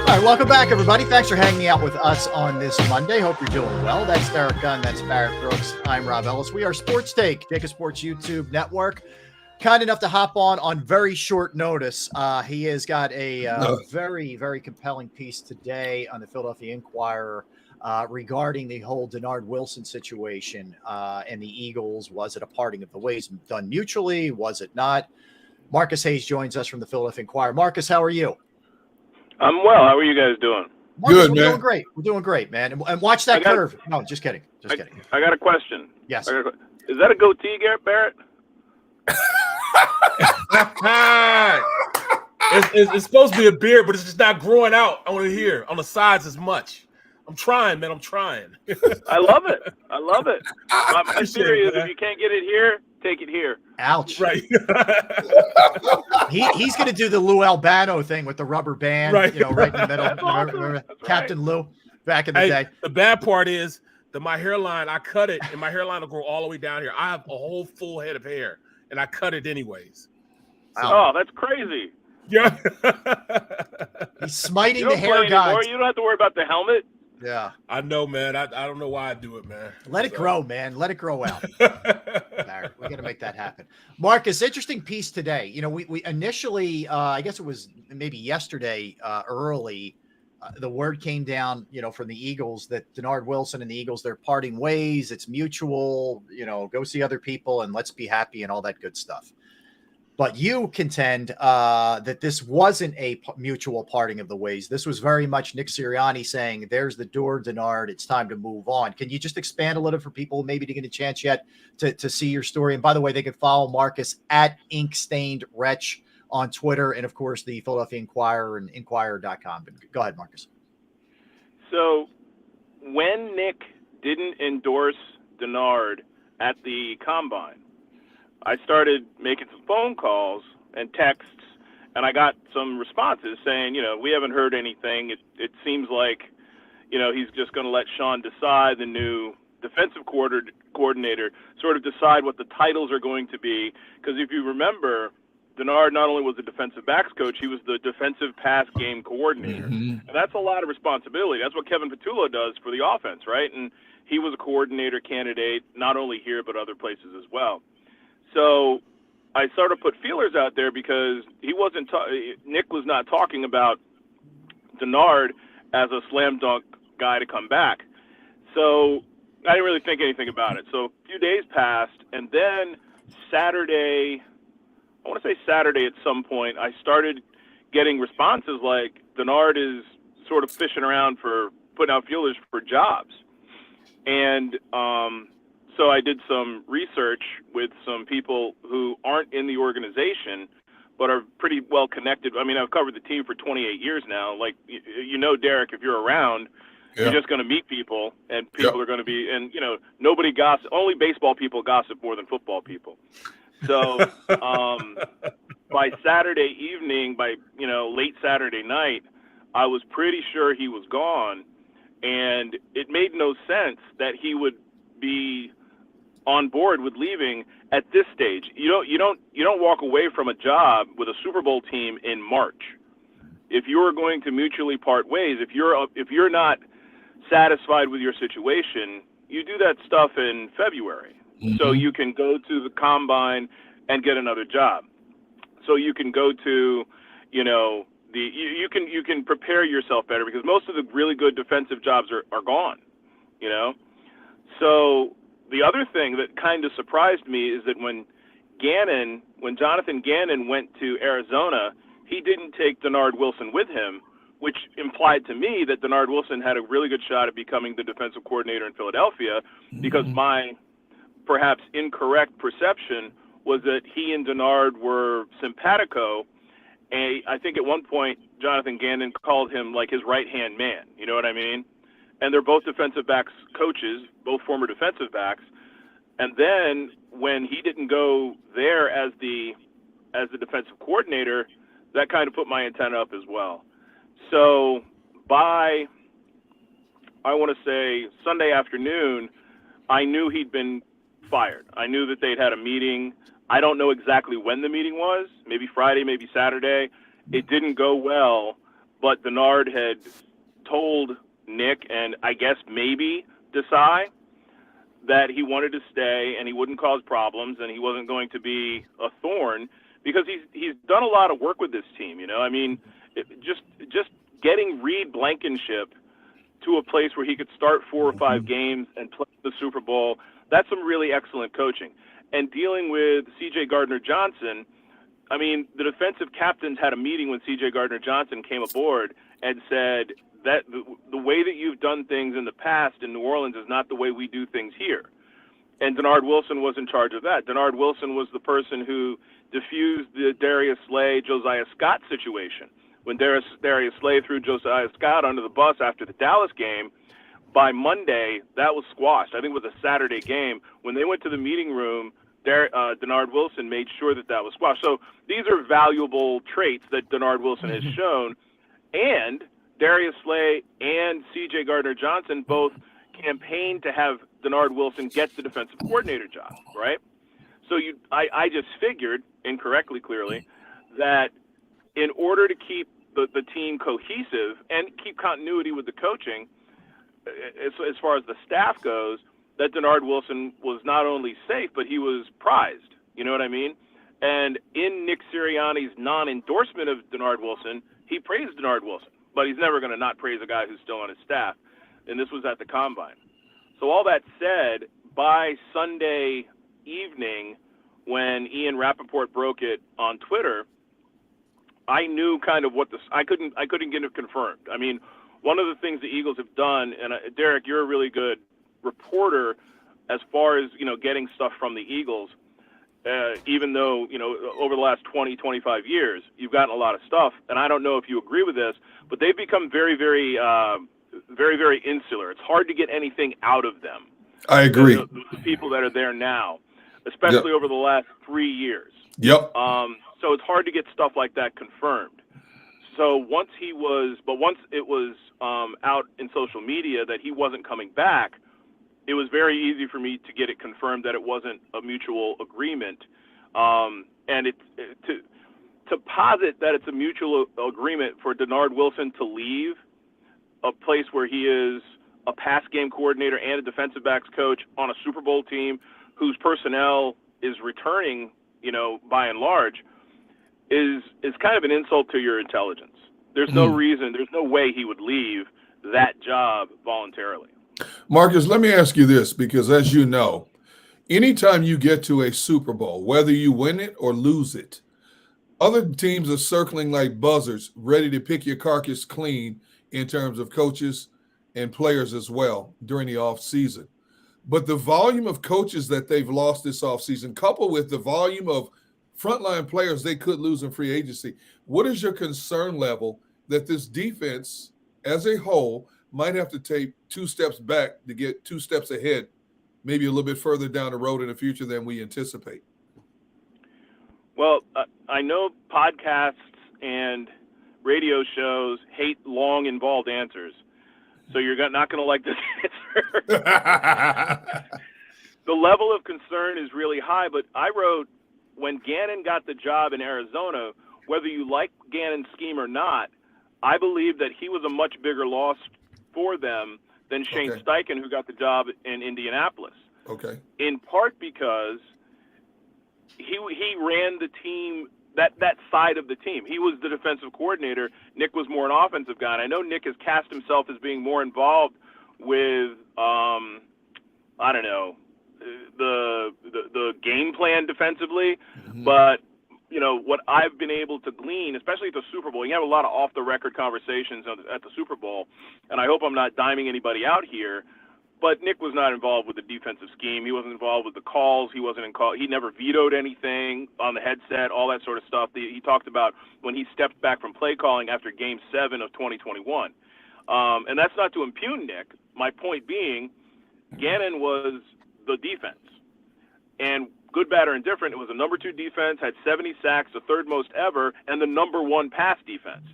All right, welcome back, everybody. Thanks for hanging out with us on this Monday. Hope you're doing well. That's Derek Gunn. That's Barrett Brooks. I'm Rob Ellis. We are Sports Take, JAKIB Sports YouTube Network. Kind enough to hop on very short notice. He has got a very, very compelling piece today on the Philadelphia Inquirer regarding the whole Denard Wilson situation and the Eagles. Was it a parting of the ways done mutually? Was it not? Marcus Hayes joins us from the Philadelphia Inquirer. Marcus, how are you? I'm well. How are you guys doing? Marcus, we're doing great. We're doing great, man. And watch that curve. No, just kidding. Just kidding. I got a question. Yes. Is that a goatee, Garrett Barrett? It's supposed to be a beard, but it's just not growing out on here, on the sides as much. I'm trying, man. I'm trying. I love it. I love it. My theory is if you can't get it here, take it here. Ouch. Right. He's going to do the Lou Albano thing with the rubber band, right, you know, right in the middle. That's awesome. Remember That's Captain right. Lou back in the day? The bad part is that my hairline, I cut it, and my hairline will grow all the way down here. I have a whole full head of hair, and I cut it anyways. So, oh, that's crazy. Yeah. He's smiting the hair gods. You don't have to worry about the helmet. Yeah. I know, man. I don't know why I do it, man. Let it grow, man. Let it grow out. We got to make that happen. Marcus, interesting piece today. You know, we initially, I guess it was maybe yesterday early, the word came down, you know, from the Eagles that Denard Wilson and the Eagles, they're parting ways. It's mutual, you know, go see other people and let's be happy and all that good stuff. But you contend that this wasn't a mutual parting of the ways. This was very much Nick Sirianni saying, there's the door, Dennard. It's time to move on. Can you just expand a little for people maybe to get a chance yet to see your story? And by the way, they can follow Marcus at InkStainedWretch on Twitter and, of course, the Philadelphia Inquirer and Inquirer.com. But go ahead, Marcus. So when Nick didn't endorse Dennard at the Combine, I started making some phone calls and texts, and I got some responses saying, you know, we haven't heard anything. It seems like, you know, he's just going to let Sean Desai, the new defensive coordinator, sort of decide what the titles are going to be. Because if you remember, Dennard not only was the defensive backs coach, he was the defensive pass game coordinator. Mm-hmm. And that's a lot of responsibility. That's what Kevin Patullo does for the offense, right? And he was a coordinator candidate, not only here but other places as well. So I sort of put feelers out there because Nick was not talking about Dennard as a slam dunk guy to come back. So I didn't really think anything about it. So a few days passed, and then Saturday at some point, I started getting responses like Dennard is sort of fishing around for putting out feelers for jobs. And so I did some research with some people who aren't in the organization but are pretty well connected. I mean, I've covered the team for 28 years now. Like, you know, Derek, if you're around, you're just going to meet people, and people are going to be, and, you know, nobody gossip. Only baseball people gossip more than football people. So by Saturday evening, by, you know, late Saturday night, I was pretty sure he was gone, and it made no sense that he would be on board with leaving at this stage. You don't walk away from a job with a Super Bowl team in March. If you're going to mutually part ways, if you're not satisfied with your situation, you do that stuff in February. Mm-hmm. So you can go to the Combine and get another job. So you can go to, you know, you can prepare yourself better because most of the really good defensive jobs are gone, you know. So the other thing that kind of surprised me is that when Jonathan Gannon went to Arizona, he didn't take Denard Wilson with him, which implied to me that Denard Wilson had a really good shot at becoming the defensive coordinator in Philadelphia, because my perhaps incorrect perception was that he and Dennard were simpatico. And I think at one point Jonathan Gannon called him like his right-hand man. You know what I mean? And they're both defensive backs coaches, both former defensive backs. And then when he didn't go there as the defensive coordinator, that kind of put my antenna up as well. So by, I want to say, Sunday afternoon, I knew he'd been fired. I knew that they'd had a meeting. I don't know exactly when the meeting was, maybe Friday, maybe Saturday. It didn't go well, but Dennard had told Nick and I guess maybe Desai that he wanted to stay and he wouldn't cause problems and he wasn't going to be a thorn because he's done a lot of work with this team. I mean, just getting Reed Blankenship to a place where he could start 4 or 5 games and play the Super Bowl, that's some really excellent coaching. And dealing with C.J. Gardner-Johnson, I mean, the defensive captains had a meeting when C.J. Gardner-Johnson came aboard and said that the way that you've done things in the past in New Orleans is not the way we do things here. And Denard Wilson was in charge of that. Denard Wilson was the person who diffused the Darius Slay, Josiah Scott situation. When Darius Slay threw Josiah Scott under the bus after the Dallas game, by Monday, that was squashed. I think it was a Saturday game. When they went to the meeting room, Denard Wilson made sure that was squashed. So these are valuable traits that Denard Wilson has shown. And Darius Slay and C.J. Gardner-Johnson both campaigned to have Denard Wilson get the defensive coordinator job, right? So I just figured, incorrectly clearly, that in order to keep the team cohesive and keep continuity with the coaching, as far as the staff goes, that Denard Wilson was not only safe, but he was prized. You know what I mean? And in Nick Sirianni's non-endorsement of Denard Wilson, he praised Denard Wilson, but he's never going to not praise a guy who's still on his staff. And this was at the Combine. So all that said, by Sunday evening, when Ian Rappaport broke it on Twitter, I knew kind of what I couldn't get it confirmed. I mean, one of the things the Eagles have done, and Derek, you're a really good reporter as far as, getting stuff from the Eagles, even though, over the last 20, 25 years, you've gotten a lot of stuff. And I don't know if you agree with this, but they've become very, very, very, very insular. It's hard to get anything out of them. I agree. The people that are there now, especially over the last 3 years. Yep. So it's hard to get stuff like that confirmed. So once it was out in social media that he wasn't coming back, it was very easy for me to get it confirmed that it wasn't a mutual agreement. And to posit that it's a mutual agreement for Denard Wilson to leave a place where he is a pass game coordinator and a defensive backs coach on a Super Bowl team whose personnel is returning, by and large, is kind of an insult to your intelligence. There's no reason, there's no way he would leave that job voluntarily. Marcus, let me ask you this, because as you know, anytime you get to a Super Bowl, whether you win it or lose it, other teams are circling like buzzards, ready to pick your carcass clean in terms of coaches and players as well during the offseason. But the volume of coaches that they've lost this offseason, coupled with the volume of frontline players they could lose in free agency, what is your concern level that this defense as a whole might have to take 2 steps back to get 2 steps ahead, maybe a little bit further down the road in the future than we anticipate? Well, I know podcasts and radio shows hate long, involved answers, so you're not going to like this answer. The level of concern is really high, but I wrote, when Gannon got the job in Arizona, whether you like Gannon's scheme or not, I believe that he was a much bigger loss for them than Shane Steichen, who got the job in Indianapolis. Okay. In part because he ran the team, that side of the team. He was the defensive coordinator. Nick was more an offensive guy. And I know Nick has cast himself as being more involved with, I don't know, the game plan defensively. But, what I've been able to glean, especially at the Super Bowl, you have a lot of off-the-record conversations at the Super Bowl, and I hope I'm not diming anybody out here, but Nick was not involved with the defensive scheme. He wasn't involved with the calls. He wasn't in call. He never vetoed anything on the headset, all that sort of stuff. He talked about when he stepped back from play calling after Game 7 of 2021. And that's not to impugn Nick. My point being, Gannon was the defense. And good, bad, or indifferent, it was a number 2 defense, had 70 sacks, the 3rd most ever, and the number 1 pass defense.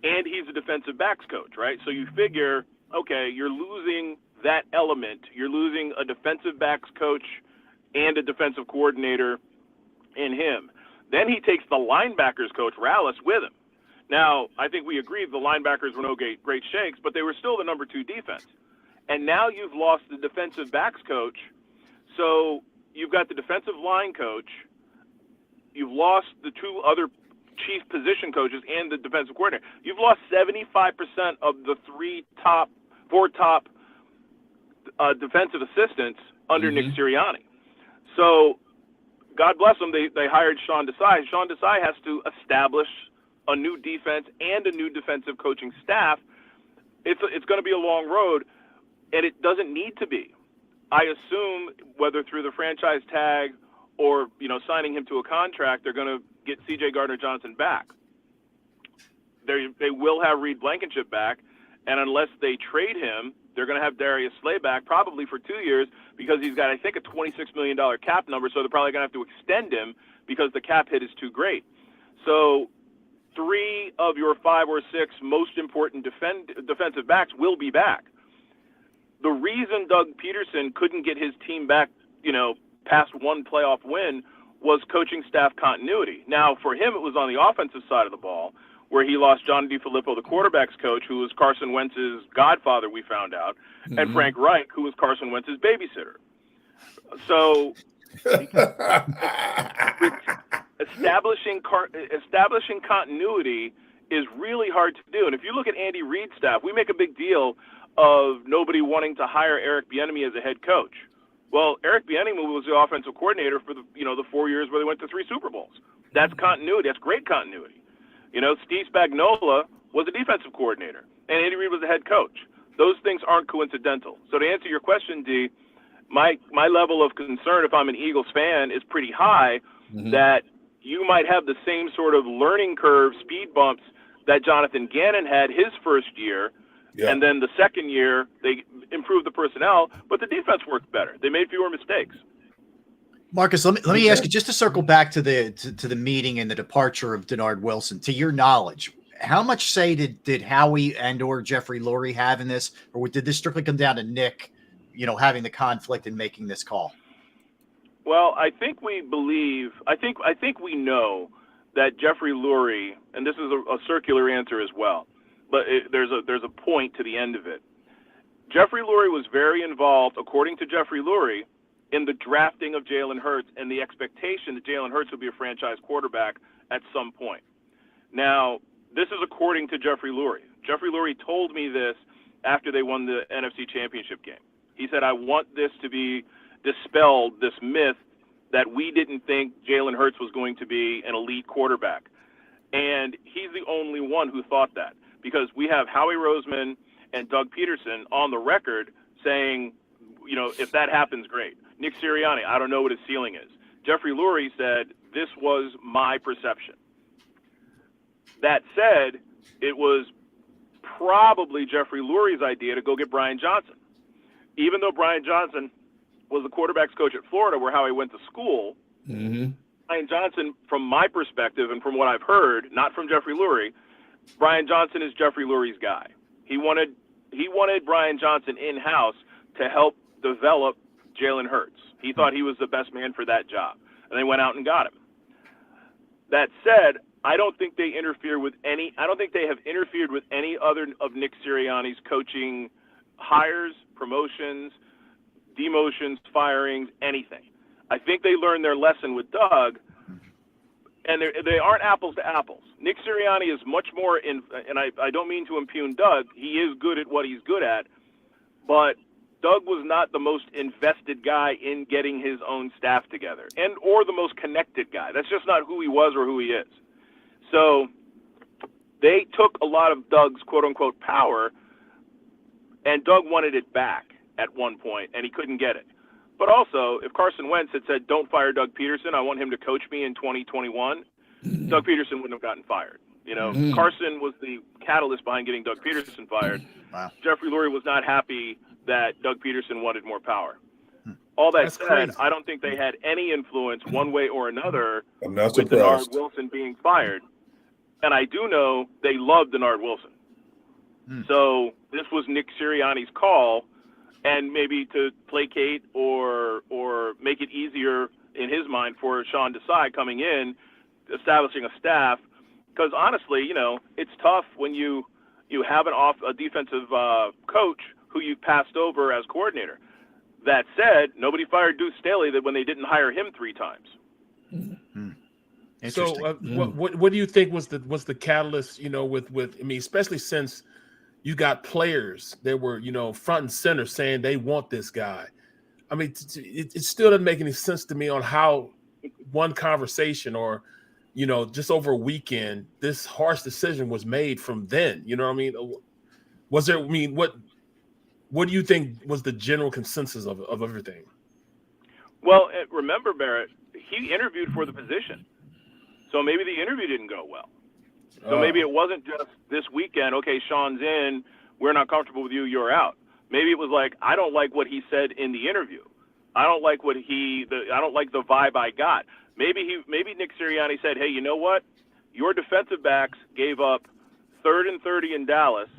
And he's a defensive backs coach, right? So you figure, okay, you're losing that element. You're losing a defensive backs coach and a defensive coordinator in him. Then he takes the linebackers coach, Rallis, with him. Now, I think we agreed the linebackers were no great shakes, but they were still the number 2 defense. And now you've lost the defensive backs coach. So you've got the defensive line coach. You've lost the 2 other chief position coaches and the defensive coordinator. You've lost 75% of the 4 top defensive assistants under Nick Sirianni. So God bless them. They hired Sean Desai. Sean Desai has to establish a new defense and a new defensive coaching staff. It's going to be a long road, and it doesn't need to be. I assume whether through the franchise tag or signing him to a contract, they're going to get C.J. Gardner-Johnson back. They will have Reed Blankenship back, and unless they trade him, they're going to have Darius Slay back probably for 2 years because he's got, I think, a $26 million cap number, so they're probably going to have to extend him because the cap hit is too great. So 3 of your 5 or 6 most important defensive backs will be back. The reason Doug Peterson couldn't get his team back, past 1 playoff win was coaching staff continuity. Now, for him, it was on the offensive side of the ball where he lost John DeFilippo, the quarterback's coach, who was Carson Wentz's godfather, we found out, and Frank Reich, who was Carson Wentz's babysitter. So establishing continuity is really hard to do. And if you look at Andy Reid's staff, we make a big deal of nobody wanting to hire Eric Bieniemy as a head coach. Well, Eric Bieniemy was the offensive coordinator for the 4 years where they went to 3 Super Bowls. That's continuity. That's great continuity. Steve Spagnuolo was a defensive coordinator, and Andy Reid was the head coach. Those things aren't coincidental. So to answer your question, D, my level of concern if I'm an Eagles fan is pretty high that you might have the same sort of learning curve, speed bumps that Jonathan Gannon had his first year. Yeah. And then the second year, they improved the personnel, but the defense worked better. They made fewer mistakes. Marcus, let me ask you, just to circle back to the meeting and the departure of Denard Wilson. To your knowledge, how much say did Howie and or Jeffrey Lurie have in this, or did this strictly come down to Nick, having the conflict and making this call? Well, I think we know that Jeffrey Lurie, and this is a circular answer as well, but there's a point to the end of it. Jeffrey Lurie was very involved, according to Jeffrey Lurie, in the drafting of Jalen Hurts and the expectation that Jalen Hurts would be a franchise quarterback at some point. Now, this is according to Jeffrey Lurie. Jeffrey Lurie told me this after they won the NFC Championship game. He said, I want this to be dispelled, this myth that we didn't think Jalen Hurts was going to be an elite quarterback. And he's the only one who thought that, because we have Howie Roseman and Doug Peterson on the record saying, if that happens, great. Nick Sirianni, I don't know what his ceiling is. Jeffrey Lurie said, this was my perception. That said, it was probably Jeffrey Lurie's idea to go get Brian Johnson. Even though Brian Johnson was the quarterback's coach at Florida, where Howie went to school, Brian Johnson, from my perspective and from what I've heard, not from Jeffrey Lurie, Brian Johnson is Jeffrey Lurie's guy. He wanted Brian Johnson in-house to help develop Jalen Hurts. He thought he was the best man for that job, and they went out and got him. That said, I don't think they have interfered with any other of Nick Sirianni's coaching hires, promotions, demotions, firings, anything. I think they learned their lesson with Doug, and they aren't apples to apples. Nick Sirianni is much more and I don't mean to impugn Doug. He is good at what he's good at, but Doug was not the most invested guy in getting his own staff together or the most connected guy. That's just not who he was or who he is. So they took a lot of Doug's quote-unquote power, and Doug wanted it back at one point, and he couldn't get it. But also, if Carson Wentz had said, don't fire Doug Peterson, I want him to coach me in 2021, Doug Peterson wouldn't have gotten fired. Carson was the catalyst behind getting Doug Peterson fired. Wow. Jeffrey Lurie was not happy that Doug Peterson wanted more power. All that said, crazy. I don't think they had any influence one way or another with Denard Wilson being fired. And I do know they loved Denard Wilson. So this was Nick Sirianni's call, and maybe to placate or make it easier in his mind for Sean Desai coming in, establishing a staff, Because honestly, you know, it's tough when you have a defensive coach who you've passed over as coordinator. That said, nobody fired Deuce Staley when they didn't hire him 3 times. Mm-hmm. So, what do you think was the catalyst? You know, with I mean, especially since you got players that were, you know, front and center saying they want this guy. I mean, it still doesn't make any sense to me on how one conversation or, you know, just over a weekend, this harsh decision was made from then. You know what I mean? Was there? I mean, what do you think was the general consensus of everything? Well, remember, Barrett, he interviewed for the position. So maybe the interview didn't go well. So maybe it wasn't just this weekend, okay, Sean's in, we're not comfortable with you, you're out. Maybe it was like, I don't like what he said in the interview. I don't like I don't like the vibe I got. Maybe Nick Sirianni said, hey, you know what? Your defensive backs gave up 3rd and 30 in Dallas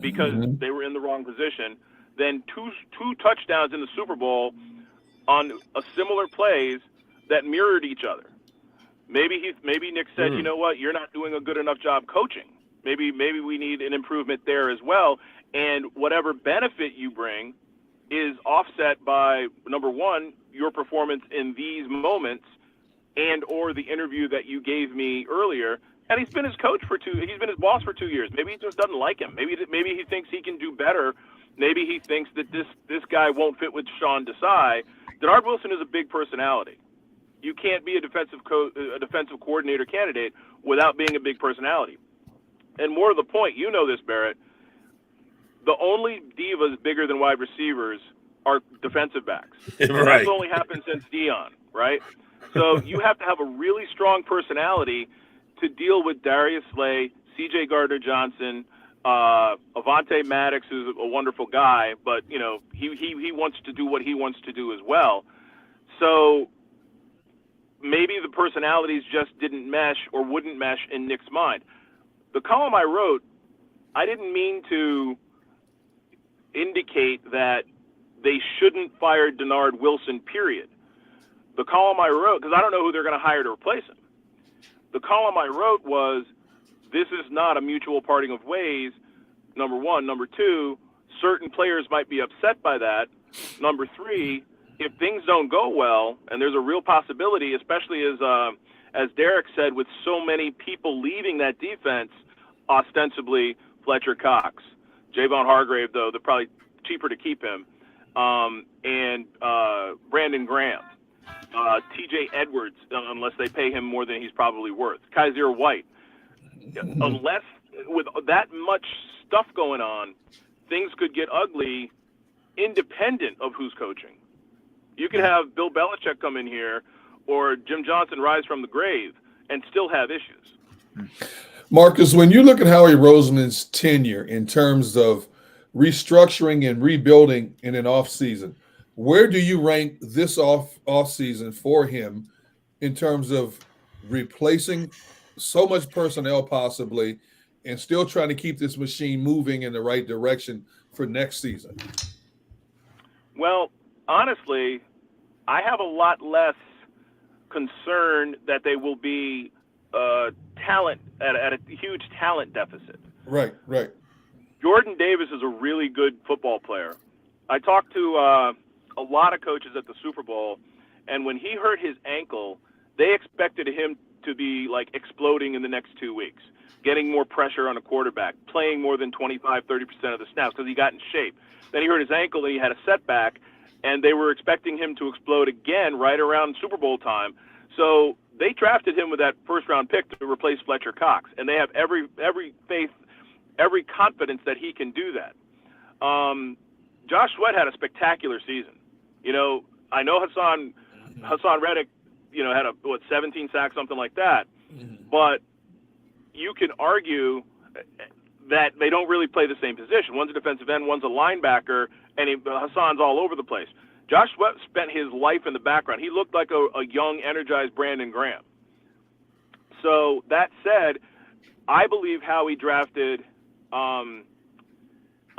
because they were in the wrong position. Then two touchdowns in the Super Bowl on a similar plays that mirrored each other. Maybe Nick said, you know what, you're not doing a good enough job coaching. Maybe we need an improvement there as well. And whatever benefit you bring is offset by, number one, your performance in these moments and or the interview that you gave me earlier. And he's been his coach he's been his boss for 2 years. Maybe he just doesn't like him. Maybe he thinks he can do better. Maybe he thinks that this guy won't fit with Sean Desai. Denard Wilson is a big personality. You can't be a defensive coordinator candidate without being a big personality. And more to the point, you know this, Barrett, the only divas bigger than wide receivers are defensive backs. Right. That's only happened since Dion, right? So you have to have a really strong personality to deal with Darius Slay, C.J. Gardner-Johnson, Avonte Maddox, who's a wonderful guy, but, you know, he wants to do what he wants to do as well. So maybe the personalities just didn't mesh or wouldn't mesh in Nick's mind. The column I wrote, I didn't mean to indicate that they shouldn't fire Denard Wilson, period. The column I wrote, because I don't know who they're going to hire to replace him. The column I wrote was, this is not a mutual parting of ways, number one. Number two, certain players might be upset by that. Number three, if things don't go well, and there's a real possibility, especially as Derek said, with so many people leaving that defense, ostensibly Fletcher Cox, Javon Hargrave, though they're probably cheaper to keep him, and Brandon Graham, T.J. Edwards, unless they pay him more than he's probably worth, Kaiser White. Unless with that much stuff going on, things could get ugly independent of who's coaching. You could have Bill Belichick come in here or Jim Johnson rise from the grave and still have issues. Marcus, when you look at Howie Roseman's tenure in terms of restructuring and rebuilding in an offseason, where do you rank this offseason for him in terms of replacing so much personnel possibly and still trying to keep this machine moving in the right direction for next season? Well, honestly, I have a lot less concern that they will be talent at a huge talent deficit. Right. Jordan Davis is a really good football player. I talked to a lot of coaches at the Super Bowl, and when he hurt his ankle, they expected him to be like exploding in the next 2 weeks, getting more pressure on a quarterback, playing more than 25-30% of the snaps because he got in shape. Then he hurt his ankle, and he had a setback, and they were expecting him to explode again right around Super Bowl time. So they drafted him with that first-round pick to replace Fletcher Cox, and they have every faith, every confidence that he can do that. Josh Sweat had a spectacular season. You know, I know Hassan Reddick, you know, had 17 sacks, something like that. But you can argue that they don't really play the same position. One's a defensive end, one's a linebacker, and Hassan's all over the place. Josh Sweat spent his life in the background. He looked like a young, energized Brandon Graham. So that said, I believe Howie drafted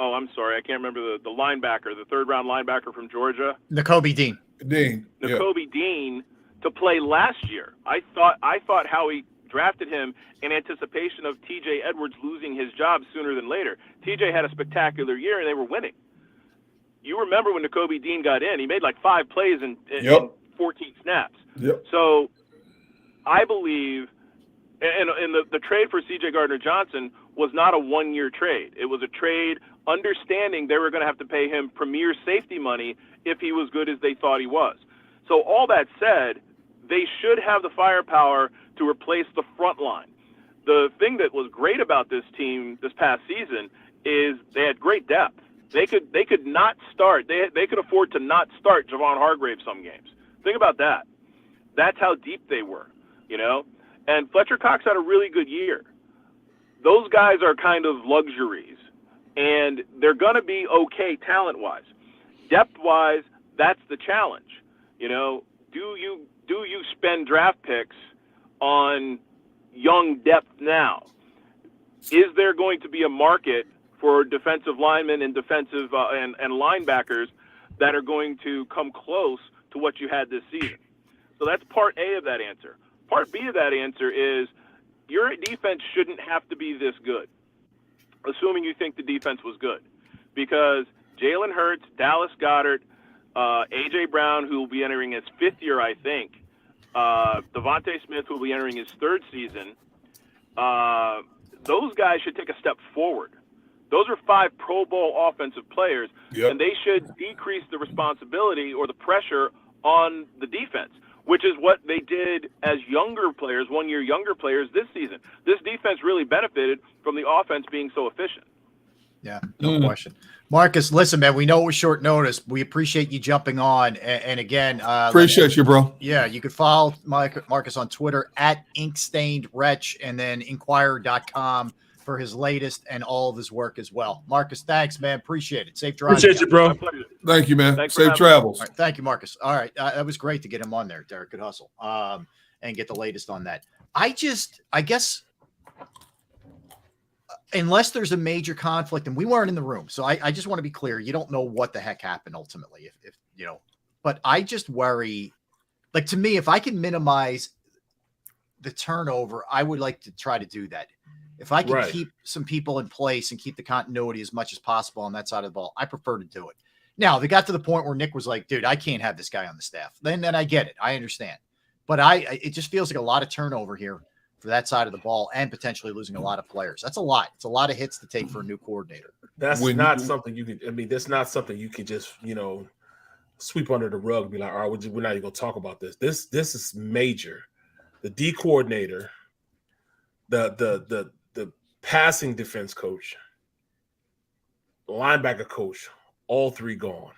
I'm sorry, I can't remember the linebacker, the third-round linebacker from Georgia. Nakobe Dean. Nakobe Dean to play last year. I thought Howie drafted him in anticipation of T.J. Edwards losing his job sooner than later. T.J. had a spectacular year, and they were winning. You remember when Nakobe Dean got in, he made like 5 plays in 14 snaps. Yep. So I believe, and the trade for C.J. Gardner-Johnson was not a one-year trade. It was a trade understanding they were going to have to pay him premier safety money if he was good as they thought he was. So all that said, they should have the firepower to replace the front line. The thing that was great about this team this past season is they had great depth. They could not start. They could afford to not start Javon Hargrave some games. Think about that. That's how deep they were, you know? And Fletcher Cox had a really good year. Those guys are kind of luxuries, and they're going to be okay talent-wise. Depth-wise, that's the challenge. You know, do you spend draft picks on young depth now? Is there going to be a market for defensive linemen and defensive and linebackers that are going to come close to what you had this season? So that's part A of that answer. Part B of that answer is your defense shouldn't have to be this good, assuming you think the defense was good, because Jalen Hurts, Dallas Goedert, A.J. Brown, who will be entering his 5th year, I think, Devontae Smith, who will be entering his 3rd season, those guys should take a step forward. Those are 5 Pro Bowl offensive players, and they should decrease the responsibility or the pressure on the defense, which is what they did as younger players, 1 year younger players this season. This defense really benefited from the offense being so efficient. Yeah, no question. Marcus, listen, man, we know it was short notice. We appreciate you jumping on. And again, appreciate you, bro. Yeah, you can follow Marcus on Twitter at InkstainedWretch, and then Inquirer.com for his latest and all of his work as well. Marcus, thanks, man. Appreciate it. Safe drive. Appreciate you, bro. Thank you, man. Thanks Safe travels. All right, thank you, Marcus. All right. That was great to get him on there, Derek. Good hustle. And get the latest on that. I guess, unless there's a major conflict, and we weren't in the room, so I just want to be clear. You don't know what the heck happened ultimately, if you know. But I just worry, like, to me, if I can minimize the turnover, I would like to try to do that. If I can keep some people in place and keep the continuity as much as possible on that side of the ball, I prefer to do it. Now, if it got to the point where Nick was like, dude, I can't have this guy on the staff, then I get it. I understand. But it just feels like a lot of turnover here for that side of the ball and potentially losing a lot of players. That's a lot. It's a lot of hits to take for a new coordinator. That's not something you can – I mean, that's not something you can just, you know, sweep under the rug and be like, all right, we're not even going to talk about this. This is major. The D coordinator, the passing defense coach, linebacker coach, all 3 gone.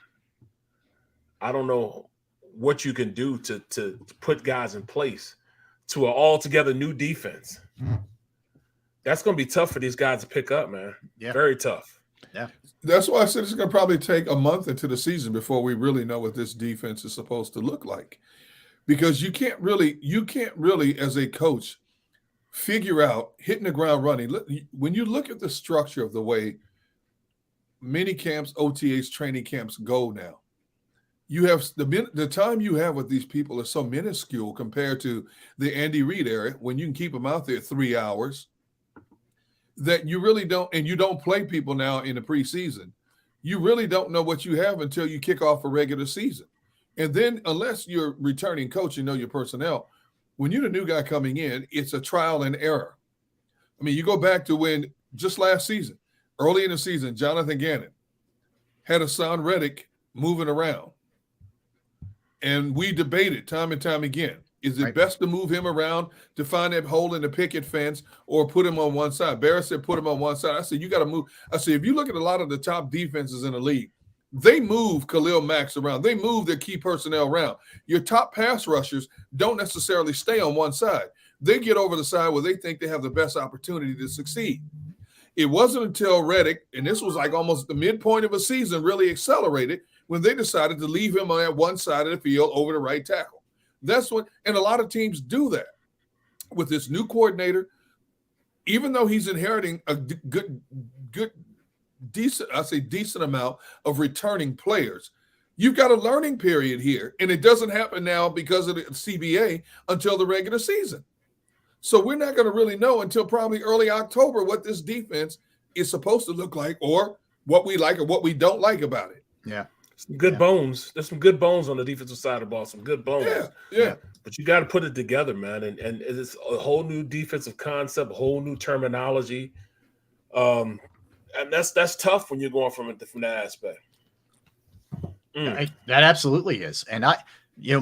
I don't know what you can do to put guys in place to an altogether new defense. That's going to be tough for these guys to pick up, man. Yeah. Very tough. Yeah. That's why I said it's going to probably take a month into the season before we really know what this defense is supposed to look like. Because you can't really, as a coach, figure out hitting the ground running. When you look at the structure of the way mini camps, OTAs, training camps go now, you have the time you have with these people is so minuscule compared to the Andy Reid era, when you can keep them out there 3 hours, that you really don't, and you don't play people now in the preseason. You really don't know what you have until you kick off a regular season. And then unless you're returning coach, you know your personnel, when you're the new guy coming in, it's a trial and error. I mean, you go back to when just last season, early in the season, Jonathan Gannon had Hassan Reddick moving around. And we debated time and time again, is it best to move him around to find that hole in the picket fence or put him on one side? Barrett said put him on one side. I said, you got to move. I said, if you look at a lot of the top defenses in the league, they move Khalil Max around. They move their key personnel around. Your top pass rushers don't necessarily stay on one side. They get over the side where they think they have the best opportunity to succeed. It wasn't until Reddick, and this was like almost the midpoint of a season, really accelerated when they decided to leave him on that one side of the field over the right tackle. That's what, and a lot of teams do that with this new coordinator. Even though he's inheriting a decent amount of returning players, you've got a learning period here, and it doesn't happen now because of the CBA until the regular season. So we're not going to really know until probably early October what this defense is supposed to look like, or what we like or what we don't like about it. Yeah. Some good bones. There's some good bones on the defensive side of the ball. Some good bones. Yeah. But you got to put it together, man. And it's a whole new defensive concept, a whole new terminology. And that's tough when you're going from that aspect. That absolutely is. And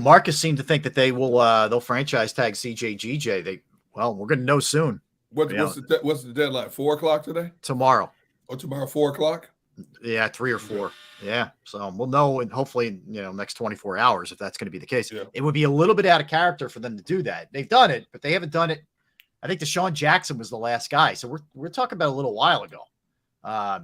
Marcus seemed to think that they'll franchise tag CJGJ. We're going to know soon. What's the deadline? 4 o'clock today? Tomorrow. Oh, tomorrow, 4 o'clock? Yeah, 3 or 4. Yeah. So we'll know, and hopefully, next 24 hours if that's going to be the case. Yeah. It would be a little bit out of character for them to do that. They've done it, but they haven't done it. I think Deshaun Jackson was the last guy. So we're talking about a little while ago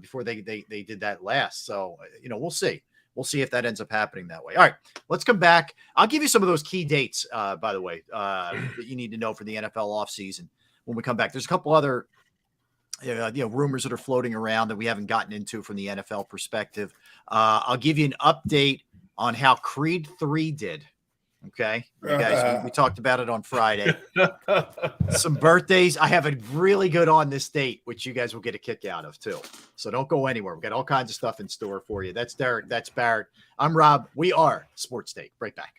before they did that last. So, we'll see. We'll see if that ends up happening that way. All right, let's come back. I'll give you some of those key dates, by the way, that you need to know for the NFL offseason when we come back. There's a couple other rumors that are floating around that we haven't gotten into from the NFL perspective. I'll give you an update on how Creed 3 did. Okay, you guys, we talked about it on Friday. Some birthdays. I have a really good on this date, which you guys will get a kick out of too. So don't go anywhere. We've got all kinds of stuff in store for you. That's Derek. That's Barrett. I'm Rob. We are Sports Take. Right back.